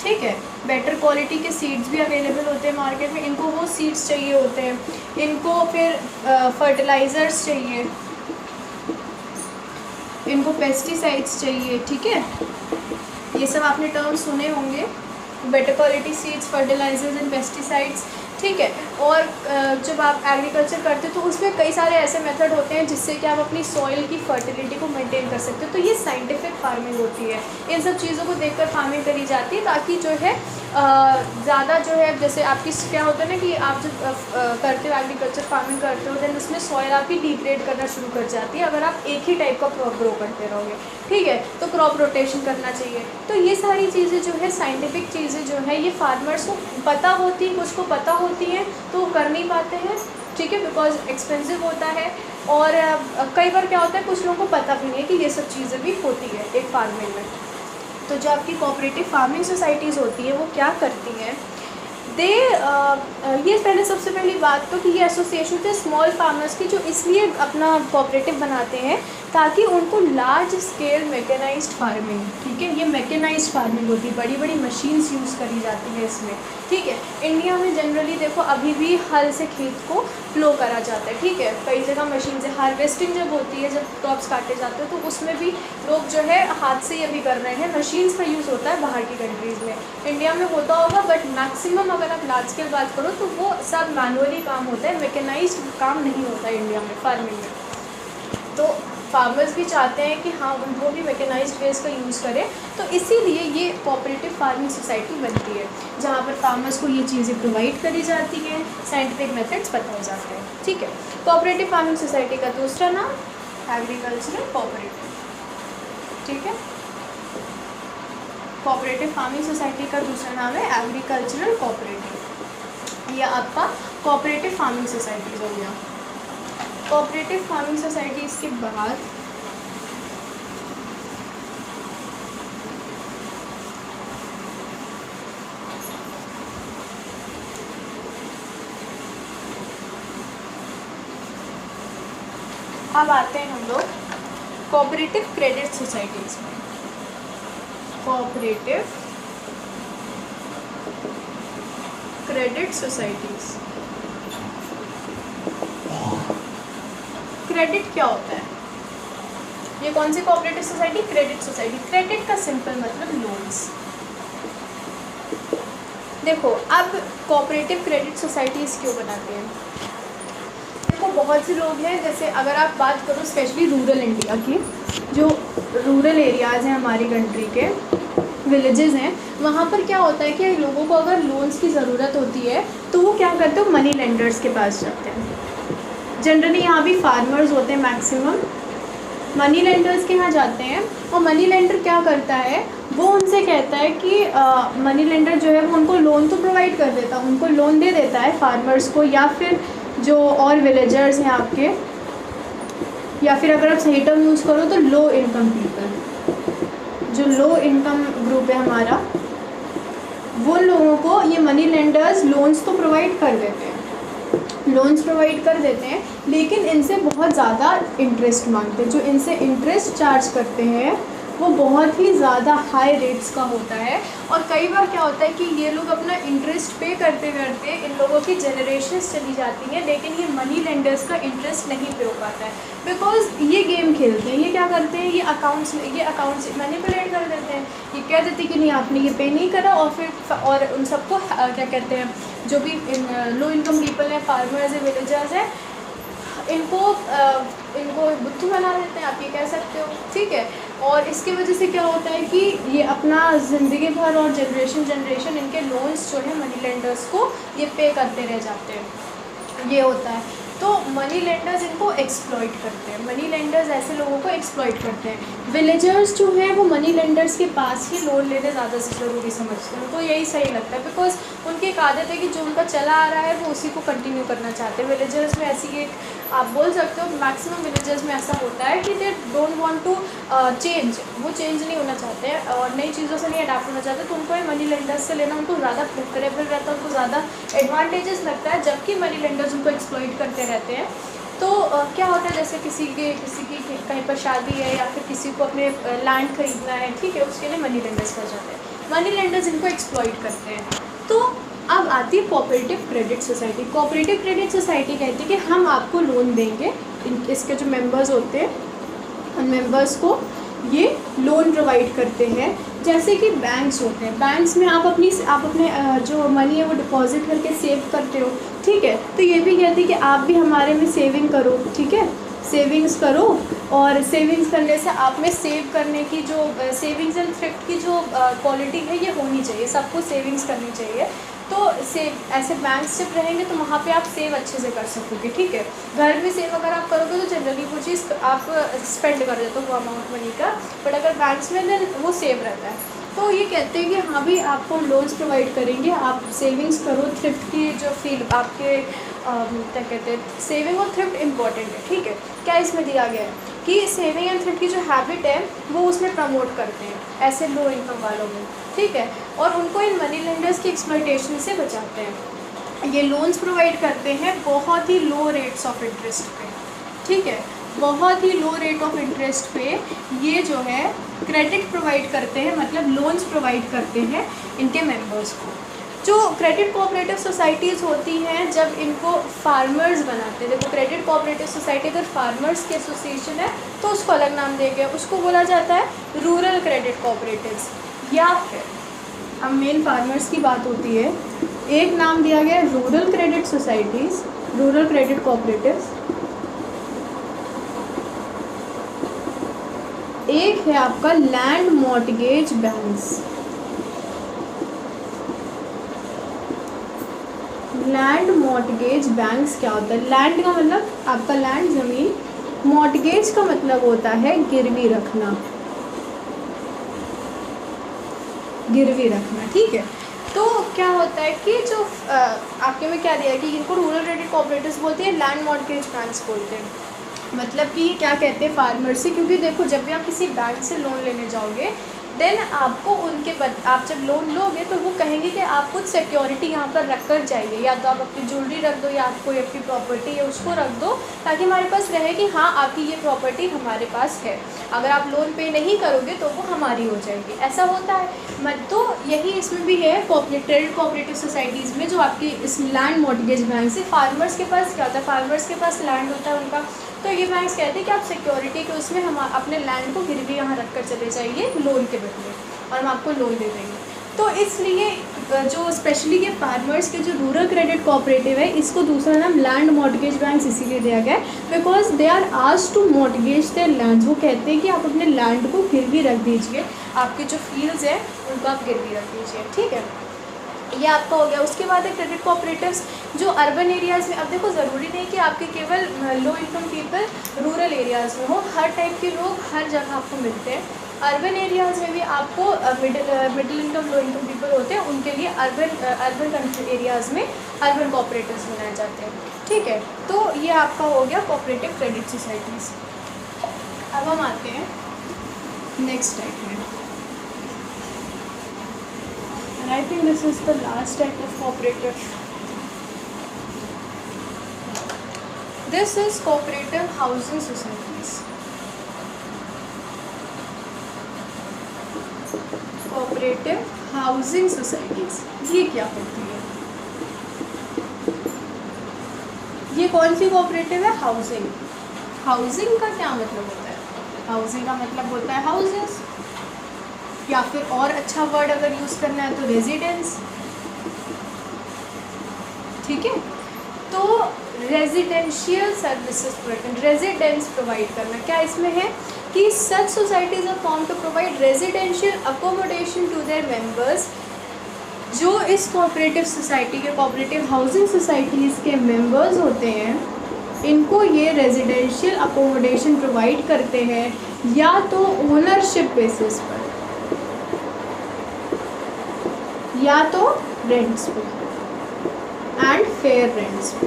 ठीक है, बेटर क्वालिटी के सीड्स भी अवेलेबल होते हैं मार्केट में, इनको वो सीड्स चाहिए होते हैं, इनको फिर फर्टिलाइज़र्स चाहिए, इनको पेस्टिसाइड्स चाहिए। ठीक है, ये सब आपने टर्म सुने होंगे, better quality seeds, fertilisers and pesticides. ठीक है, और जब आप एग्रीकल्चर करते हो तो उसमें कई सारे ऐसे मेथड होते हैं जिससे कि आप अपनी सॉइल की फर्टिलिटी को मेंटेन कर सकते हो, तो ये साइंटिफिक फार्मिंग होती है। इन सब चीज़ों को देखकर फार्मिंग करी जाती है ताकि जो है ज़्यादा जो है, जैसे आपकी क्या होता है ना कि आप जब करते हो एग्रीकल्चर फार्मिंग करते हो, देन उसमें सॉइल आपकी डिग्रेड करना शुरू कर जाती है अगर आप एक ही टाइप का क्रॉप ग्रो करते रहोगे। ठीक है, तो क्रॉप रोटेशन करना चाहिए। तो ये सारी चीज़ें जो है, साइंटिफिक चीज़ें जो है, ये फार्मर्स को पता होती, कुछ को पता होती हैं तो वो कर नहीं पाते हैं। ठीक है, बिकॉज एक्सपेंसिव होता है, और कई बार क्या होता है, कुछ लोगों को पता भी नहीं है कि ये सब चीज़ें भी होती है एक फार्मिंग में। तो जो आपकी कोऑपरेटिव फार्मिंग सोसाइटीज़ होती है वो क्या करती हैं, ये पहले सबसे पहली बात तो कि ये एसोसिएशन थे स्मॉल फार्मर्स की, जो इसलिए अपना कोऑपरेटिव बनाते हैं ताकि उनको लार्ज स्केल मैकेनाइज्ड फार्मिंग, ठीक है, ये मैकेनाइज्ड फार्मिंग होती है, बड़ी बड़ी मशीन्स यूज़ करी जाती है इसमें। ठीक है, इंडिया में जनरली देखो अभी भी हल से खेत को फ्लो करा जाता है। ठीक है, कई जगह मशीन से हार्वेस्टिंग जब होती है, जब क्रॉप्स काटे जाते हैं तो उसमें भी लोग जो है हाथ से ही अभी कर रहे हैं, मशीन्स का यूज़ होता है बाहर की कंट्रीज़ में। इंडिया में होता होगा बट मैक्सिमम अगर आप लार्ज स्केल बात करो तो वो सब मैनुअली काम होता है, मैकेनाइज्ड काम नहीं होता है इंडिया में फार्मिंग में। तो फार्मर्स भी चाहते हैं कि हाँ वो भी मैकेनाइज्ड वेज का यूज़ करें, तो इसीलिए ये कोऑपरेटिव फार्मिंग सोसाइटी बनती है जहाँ पर फार्मर्स को ये चीज़ें प्रोवाइड करी जाती हैं, साइंटिफिक मेथड्स बताए जाते हैं। ठीक है, कोऑपरेटिव फार्मिंग सोसाइटी का दूसरा नाम एग्रीकल्चरल कोऑपरेटिव। ठीक है, कोऑपरेटिव फार्मिंग सोसाइटी का दूसरा नाम है एग्रीकल्चरल कोऑपरेटिव। यह आपका कोऑपरेटिव फार्मिंग सोसाइटीज़ हो गया। कोऑपरेटिव फार्मिंग सोसाइटीज़ के बाद अब आते हैं हम लोग कोऑपरेटिव क्रेडिट सोसाइटीज़ में। कोऑपरेटिव क्रेडिट सोसाइटीज़, क्रेडिट क्या होता है? ये कौन सी cooperative society? Credit society. Credit का सिंपल मतलब लोन्स। देखो अब कोऑपरेटिव क्रेडिट सोसाइटीज़ क्यों बनाते हैं? देखो बहुत से लोग हैं, जैसे अगर आप बात करो स्पेशली रूरल इंडिया की, जो रूरल एरियाज़ हैं हमारी कंट्री के, विलेजेस हैं, वहाँ पर क्या होता है कि लोगों को अगर लोन्स की ज़रूरत होती है तो वो क्या करते हैं, मनी लेंडर्स के पास जाते हैं। जनरली यहाँ भी फार्मर्स होते हैं मैक्सिमम, मनी लेंडर्स के यहाँ जाते हैं। और मनी लेंडर क्या करता है, वो उनसे कहता है कि मनी लेंडर जो है वो उनको लोन तो प्रोवाइड कर देता है, उनको लोन दे देता है फार्मर्स को, या फिर जो और विलेजर्स हैं आपके, या फिर अगर आप सही टर्म यूज़ करो तो लो इनकम पीपल, जो लो इनकम ग्रुप है हमारा, वो लोगों को ये मनी लेंडर्स लोन्स तो प्रोवाइड कर देते हैं, लोन्स प्रोवाइड कर देते हैं, लेकिन इनसे बहुत ज़्यादा इंटरेस्ट मांगते हैं। जो इनसे इंटरेस्ट चार्ज करते हैं वो बहुत ही ज़्यादा हाई रेट्स का होता है। और कई बार क्या होता है कि ये लोग अपना इंटरेस्ट पे करते करते इन लोगों की जनरेशन्स चली जाती हैं, लेकिन ये मनी लेंडर्स का इंटरेस्ट नहीं पे हो पाता है, बिकॉज ये गेम खेलते हैं। ये क्या करते हैं, ये अकाउंट्स मैनिपुलेट कर देते हैं। ये कह देते हैं कि नहीं आपने ये पे नहीं करा, और फिर और उन सबको क्या कहते हैं, जो भी लो इनकम पीपल हैं, फार्मर्स हैं, विलेजर्स हैं, इनको बुद्धू बना देते हैं, आप ये कह सकते हो, ठीक है। और इसकी वजह से क्या होता है कि ये अपना ज़िंदगी भर और जनरेशन इनके लोन्स जो है मनी लेंडर्स को ये पे करते रह जाते हैं, ये होता है। तो मनी लेंडर्स इनको एक्सप्लॉइट करते हैं, मनी लेंडर्स ऐसे लोगों को एक्सप्लॉइट करते हैं। विलेजर्स जो हैं वो मनी लेंडर्स के पास ही लोन लेने ज़्यादा से ज़रूरी समझते हैं, उनको यही सही लगता है, बिकॉज उनकी एक आदत है कि जो उनका चला आ रहा है वो उसी को कंटिन्यू करना चाहते हैं। विलेजर्स में ऐसी एक आप बोल सकते हो, मैक्सिमम विलेजर्स में ऐसा होता है कि they don't want to change, वो चेंज नहीं होना चाहते हैं और नई चीज़ों से नहीं अडाप्ट होना चाहते, तो उनको ये मनी लेंडर्स से लेना उनको ज़्यादा प्रेफरेबल रहता है, उनको ज़्यादा एडवांटेजेस लगता है, जबकि मनी लेंडर्स उनको एक्सप्लॉइट करते रहते हैं। तो क्या होता है, जैसे किसी की कहीं पर शादी है या फिर किसी को अपने लैंड खरीदना है, ठीक है, उसके लिए मनी लेंडर्स कर जाते हैं, मनी लेंडर्स इनको एक्सप्लॉइट करते हैं। तो अब आती है cooperative credit society. Cooperative credit society कहती है कि हम आपको लोन देंगे, इसके जो मेंबर्स होते हैं उन मेंबर्स को ये लोन प्रोवाइड करते हैं। जैसे कि बैंक्स होते हैं, बैंक्स में आप अपने जो मनी है वो डिपॉजिट करके सेव करते हो, ठीक है, तो ये भी कहती है कि आप भी हमारे में सेविंग करो, ठीक है, सेविंग्स करो। और सेविंग्स करने से आप में सेव करने की जो सेविंग्स एंड थ्रिफ्ट की जो क्वालिटी है ये होनी चाहिए, सबको सेविंग्स करनी चाहिए। तो सेव ऐसे बैंक्स जब रहेंगे तो वहाँ पे आप सेव अच्छे से कर सकोगे, ठीक है। घर में सेव अगर आप करोगे तो जनरली वो चीज़ आप स्पेंड कर देते हो वो अमाउंट मनी का, बट अगर बैंक्स में देन वो सेव रहता है। तो ये कहते हैं कि हाँ भी आपको लोन्स प्रोवाइड करेंगे, आप सेविंग्स करो, थ्रिफ्ट की जो फील आपके क्या कहते हैं, सेविंग और थ्रिफ्ट इम्पॉर्टेंट है, ठीक है। क्या इसमें दिया गया है कि सेविंग एंड थ्रिफ्ट की जो हैबिट है वो उसमें प्रमोट करते हैं ऐसे लो इनकम वालों में, ठीक है, और उनको इन मनी लेंडर्स की एक्सप्लॉयटेशन से बचाते हैं। ये लोन्स प्रोवाइड करते हैं बहुत ही लो रेट्स ऑफ इंटरेस्ट पे, ठीक है, बहुत ही लो रेट ऑफ इंटरेस्ट पे ये जो है क्रेडिट प्रोवाइड करते हैं, मतलब लोन्स प्रोवाइड करते हैं इनके मेंबर्स को। जो क्रेडिट कोऑपरेटिव सोसाइटीज़ होती हैं जब इनको फार्मर्स बनाते हैं, देखो क्रेडिट कोऑपरेटिव सोसाइटी अगर फार्मर्स की एसोसिएशन है तो उसको अलग नाम दिया गया, उसको बोला जाता है रूरल क्रेडिट कोऑपरेटिव्स, या फिर अब मेन फार्मर्स की बात होती है, एक नाम दिया गया है rural credit societies, rural credit cooperatives, एक है आपका land mortgage banks. Land mortgage banks क्या होता है? लैंड का मतलब आपका लैंड ज़मीन, मॉर्टगेज का मतलब होता है गिरवी रखना, गिरवी रखना, ठीक है। तो क्या होता है कि जो आपके में क्या दिया है कि इनको रूरल क्रेडिट कोऑपरेटिव्स बोलते हैं, लैंड मॉर्टगेज बैंक्स बोलते हैं। मतलब कि क्या कहते हैं फार्मर से, क्योंकि देखो जब भी आप किसी बैंक से लोन लेने जाओगे देन आपको आप जब लोन लोगे तो वो कहेंगे कि आप कुछ सिक्योरिटी यहाँ पर रख कर जाइए, या तो आप अपनी ज्वेलरी रख दो या आप कोई अपनी प्रॉपर्टी है उसको रख दो, ताकि हमारे पास रहे कि हाँ आपकी ये प्रॉपर्टी हमारे पास है, अगर आप लोन पे नहीं करोगे तो वो हमारी हो जाएगी। ऐसा होता है। तो यही इसमें भी है ट्रेड कोऑपरेटिव सोसाइटीज़ में, जो आपकी इस लैंड मॉर्टगेज बैंक से फार्मर्स के पास क्या होता है, फार्मर्स के पास लैंड होता है उनका, तो ये बैंक्स कहते हैं कि आप सिक्योरिटी के उसमें हम अपने लैंड को गिरवी यहाँ रख कर चले जाइए लोन के बदले, और हम आपको लोन दे देंगे। तो इसलिए जो स्पेशली ये फार्मर्स के जो रूरल क्रेडिट कोऑपरेटिव है, इसको दूसरा नाम लैंड मॉर्टगेज बैंक्स इसीलिए दिया गया है because they are asked to mortgage their land. वो कहते हैं कि आप अपने लैंड को गिरवी रख दीजिए, आपके जो फील्ड्स हैं उनको आप गिरवी रख दीजिए। ठीक है, ये आपका हो गया। उसके बाद है क्रेडिट कोऑपरेटिव्स जो अर्बन एरियाज़ में। अब देखो ज़रूरी नहीं कि आपके केवल low income people rural areas में हो, हर टाइप के लोग हर जगह आपको मिलते हैं। अर्बन एरियाज़ में भी आपको middle income low income people होते हैं, उनके लिए अर्बन एरियाज़ में अर्बन कोऑपरेटिव्स बनाए जाते हैं। ठीक है, तो ये आपका हो गया कोऑपरेटिव क्रेडिट सोसाइटीज़। अब हम आते हैं नेक्स्ट टाइप में, and I think this is the last type of cooperative. This is cooperative housing societies. Cooperative housing societies ये क्या होती है? ये कौन सी कोऑपरेटिव है? हाउसिंग। हाउसिंग का क्या मतलब होता है? हाउसिंग का मतलब होता है हाउसेस, या फिर और अच्छा वर्ड अगर यूज़ करना है तो रेजिडेंस। ठीक है, तो रेजिडेंशियल सर्विसेज रेजिडेंस प्रोवाइड करना, क्या इसमें है कि such societies are form to provide residential accommodation to their members. जो इस कोऑपरेटिव सोसाइटी के कोऑपरेटिव हाउसिंग सोसाइटीज़ के मेंबर्स होते हैं, इनको ये रेजिडेंशियल अकोमोडेशन प्रोवाइड करते हैं, या तो ओनरशिप बेसिस पर या तो रेंट्स पे एंड फेयर रेंट्स पे।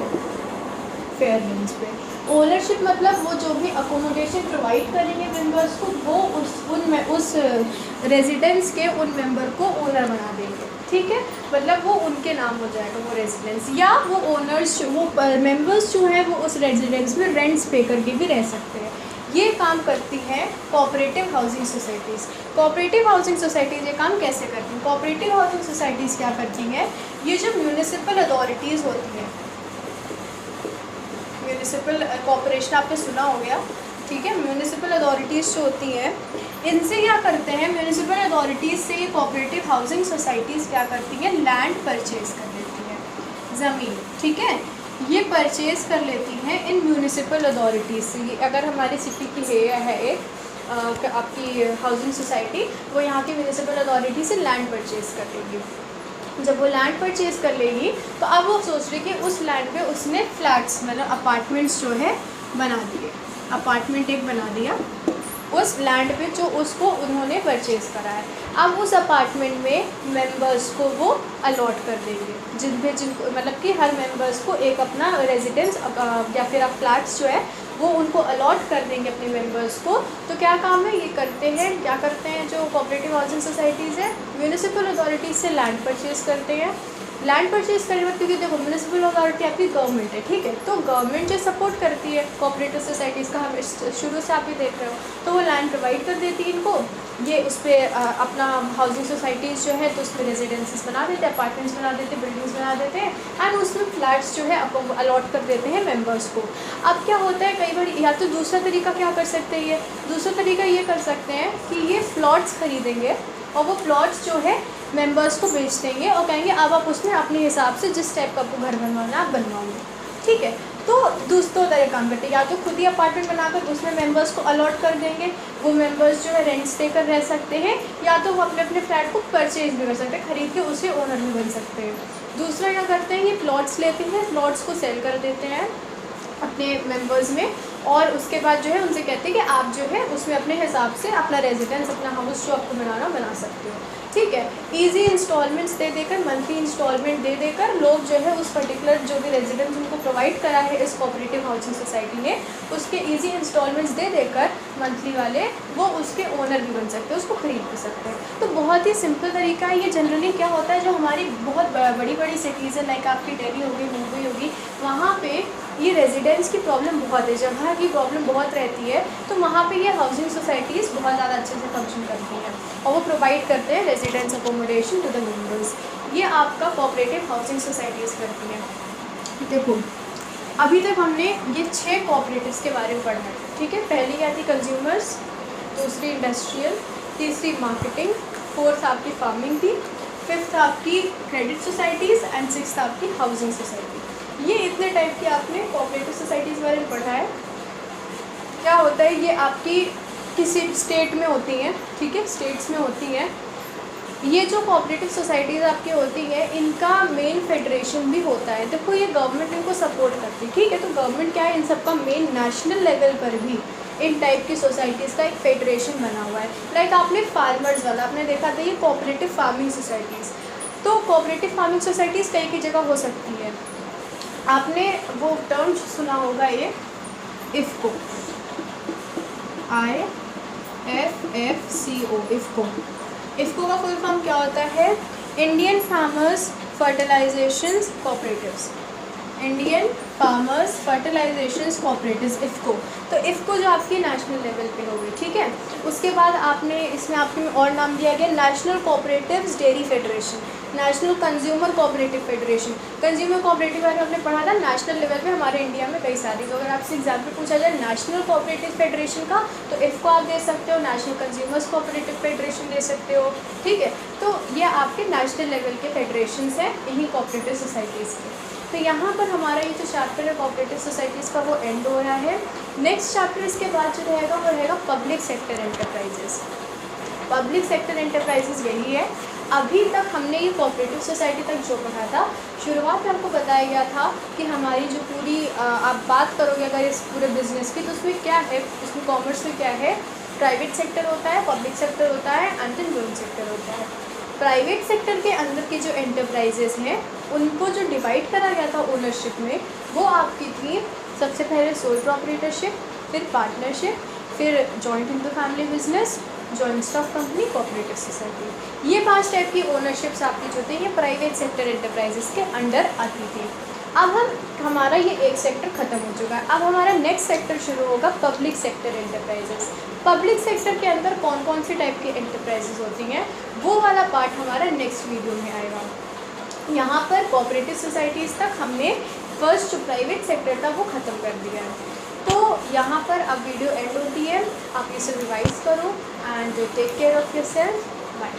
फेयर रेंट्स पे ओनरशिप मतलब वो जो भी अकोमोडेशन प्रोवाइड करेंगे मेंबर्स को, वो उस रेजिडेंस के उन मेंबर को ओनर बना देंगे। ठीक है, मतलब वो उनके नाम हो जाएगा वो रेजिडेंस, या वो ओनर्स वो मेंबर्स जो हैं वो उस रेजिडेंस में रेंट्स पे करके भी रह सकते हैं। ये काम करती हैं cooperative housing societies. Cooperative housing societies ये काम कैसे करती हैं? कोऑपरेटिव हाउसिंग सोसाइटीज़ क्या करती हैं, ये जो म्यूनिसिपल अथॉरिटीज़ होती हैं, म्यूनिसिपल कॉर्पोरेशन आपने सुना हो गया, ठीक है, म्यूनिसिपल अथॉरिटीज़ जो होती हैं, इनसे क्या करते हैं, म्यूनिसिपल अथॉरिटीज़ से ये कोऑपरेटिव हाउसिंग सोसाइटीज़ क्या करती हैं, लैंड परचेज़ कर लेती हैं, ज़मीन। ठीक है, ये परचेज़ कर लेती हैं इन म्यूनिसिपल अथॉरिटीज़ से। अगर हमारी सिटी की है एक आपकी हाउसिंग सोसाइटी, वो यहाँ की म्यूनिसिपल अथॉरिटी से लैंड परचेज़ कर लेगी। जब वो लैंड परचेज़ कर लेगी तो अब वो सोच रही कि उस लैंड पे उसने फ्लैट्स मतलब अपार्टमेंट्स जो है बना दिए, अपार्टमेंट एक बना दिया उस लैंड पे जो उसको उन्होंने परचेज़ करा है। अब उस अपार्टमेंट में मेंबर्स को वो अलॉट कर देंगे, जिनको मतलब कि हर मेंबर्स को एक अपना रेजिडेंस या फिर आप फ्लैट्स जो है वो उनको अलॉट कर देंगे अपने मेंबर्स को। तो क्या काम है ये करते हैं, क्या करते हैं जो कोऑपरेटिव हाउसिंग सोसाइटीज़ है, म्यूनिसिपल अथॉरिटीज़ से लैंड परचेज़ करते हैं। लैंड परचेज़ करने में, क्योंकि देखो म्यूनिसिपल अथॉरिटी आपकी गवर्नमेंट है, ठीक है, तो गवर्नमेंट जो सपोर्ट करती है कोऑपरेटिव सोसाइटीज़ का, हम शुरू से आप ही देख रहे हो, तो वो लैंड प्रोवाइड कर देती है इनको, ये उस पर अपना हाउसिंग सोसाइटीज़ जो है तो उस पर रेजिडेंसीज बना देते हैं, अपार्टमेंट्स बना देते हैं, बिल्डिंग्स बना देते हैं, एंड उसमें फ्लैट्स जो है अलॉट कर देते हैं मेम्बर्स को। अब क्या होता है कई बार, या तो दूसरा तरीका क्या कर सकते हैं, ये दूसरा तरीका ये कर सकते हैं कि ये प्लॉट्स खरीदेंगे और वो प्लॉट्स जो है मेंबर्स को बेच देंगे और कहेंगे अब आप उसमें अपने हिसाब से जिस टाइप का आपको घर बनवाना आप बनवाओगे। ठीक है, तो दूसरों तरह काम करते हैं, या तो खुद ही अपार्टमेंट बनाकर उसमें मेंबर्स को अलॉट कर देंगे, वो मेंबर्स जो है रेंट्स देकर रह सकते हैं, या तो वो अपने अपने फ्लैट को परचेज भी कर सकते हैं, खरीद के उसे ओनर भी बन सकते हैं। दूसरा क्या करते हैं, ये प्लॉट्स लेते हैं, प्लॉट्स को सेल कर देते हैं अपने मेंबर्स में, और उसके बाद जो है उनसे कहते हैं कि आप जो है उसमें अपने हिसाब से अपना रेजिडेंस, अपना हाउस जो आपको बनाना बना सकते हो। ठीक है, इजी इंस्टॉलमेंट्स दे देकर, मंथली इंस्टॉलमेंट दे देकर लोग जो है उस पर्टिकुलर जो भी रेजिडेंस उनको प्रोवाइड करा है इस कोऑपरेटिव हाउसिंग सोसाइटी ने, उसके इजी इंस्टॉलमेंट्स दे देकर मंथली वाले वो उसके ओनर भी बन सकते हैं, उसको खरीद भी सकते हैं। तो बहुत ही सिंपल तरीका है ये। जनरली क्या होता है, जो हमारी बहुत बड़ी बड़ी सिटीज़ है, लाइक आपकी दिल्ली होगी, मुंबई होगी, वहाँ पे ये रेजिडेंस की प्रॉब्लम बहुत है, जगह की प्रॉब्लम बहुत रहती है, तो वहाँ पे ये हाउसिंग सोसाइटीज़ बहुत ज़्यादा अच्छे से फंक्शन करती हैं और वो प्रोवाइड करते हैं residence accommodation to the members. ये आपका कोऑपरेटिव हाउसिंग सोसाइटीज़ करती हैं। देखो, अभी तक हमने ये 6 कोऑपरेटिव्स के बारे में पढ़ा है, ठीक है। पहली क्या थी, कंज्यूमर्स, दूसरी इंडस्ट्रियल, तीसरी मार्केटिंग, फोर्थ आपकी फार्मिंग थी, फिफ्थ आपकी क्रेडिट सोसाइटीज़ एंड सिक्स्थ आपकी हाउसिंग सोसाइटी। ये इतने टाइप की आपने कोऑपरेटिव सोसाइटीज़ बारे में पढ़ा है। क्या होता है, ये आपकी किसी स्टेट में होती हैं, ठीक है, स्टेट्स में होती हैं। ये जो कोऑपरेटिव सोसाइटीज़ आपकी होती है, इनका मेन फेडरेशन भी होता है। देखो, ये गवर्नमेंट इनको सपोर्ट करती है, ठीक है। तो गवर्नमेंट क्या है, इन सबका मेन नेशनल लेवल पर भी इन टाइप की सोसाइटीज़ का एक फेडरेशन बना हुआ है। लाइक आपने फार्मर्स वाला आपने देखा था, ये कोऑपरेटिव फार्मिंग सोसाइटीज़। तो कोऑपरेटिव फार्मिंग सोसाइटीज़ कई कई जगह हो सकती है। आपने वो टर्म सुना होगा, ये इफ़को, IFFCO, इफ़को। इफ़को का फुल फॉर्म क्या होता है, Indian farmers fertilizations cooperatives, Indian farmers fertilizations cooperatives, IFFCO. तो इफ़को जो आपकी नेशनल लेवल पे होगी, ठीक है। उसके बाद आपने इसमें आपके और नाम दिया गया national cooperatives dairy federation, national consumer cooperative federation. Consumer cooperative बारे में आपने पढ़ा था, नेशनल लेवल पे हमारे इंडिया में कई सारी। तो अगर आपसे एग्जाम्पल पूछा जाए नेशनल कोऑपरेटिव फेडरेशन का, तो इफ़को आप दे सकते हो, नेशनल कंज्यूमर्स कोऑपरेटिव फेडरेशन दे सकते हो, ठीक है। तो ये आपके नेशनल लेवल के फेडरेशंस हैं इन्हीं कोऑपरेटिव सोसाइटीज़ के। तो यहाँ पर हमारा ये जो चैप्टर है कोऑपरेटिव सोसाइटीज़ का, वो एंड हो रहा है। नेक्स्ट चैप्टर इसके बाद जो रहेगा वो रहेगा public sector enterprises. Public sector enterprises यही है। अभी तक हमने ये कोऑपरेटिव सोसाइटी तक जो पढ़ा था, शुरुआत में आपको बताया गया था कि हमारी जो पूरी आप बात करोगे अगर इस पूरे बिजनेस की, तो उसमें क्या है, उसमें कॉमर्स में क्या है, प्राइवेट सेक्टर होता है, पब्लिक सेक्टर होता है एंड देन गवर्नमेंट सेक्टर होता है। प्राइवेट सेक्टर के अंदर की जो एंटरप्राइजेस हैं, उनको जो डिवाइड करा गया था ओनरशिप में, वो आपकी थी सबसे पहले सोल प्रोप्राइटरशिप, फिर पार्टनरशिप, फिर joint into family business, joint stock company, cooperative society. ये 5 टाइप की ओनरशिप्स आपकी जो थी, ये प्राइवेट सेक्टर एंटरप्राइजेस के अंडर आती थी। अब हमारा ये एक सेक्टर ख़त्म हो चुका है। अब हमारा नेक्स्ट सेक्टर शुरू होगा, public sector enterprises. Public sector के अंदर कौन कौन सी टाइप की एंटरप्राइजेस होती हैं, वो वाला पार्ट हमारा नेक्स्ट वीडियो में आएगा। यहाँ पर कोऑपरेटिव सोसाइटीज़ तक हमने फर्स्ट जो प्राइवेट सेक्टर था वो ख़त्म कर दिया है। तो यहाँ पर अब वीडियो एंड होती है। आप इसे रिवाइज करो and take care of yourself. Bye.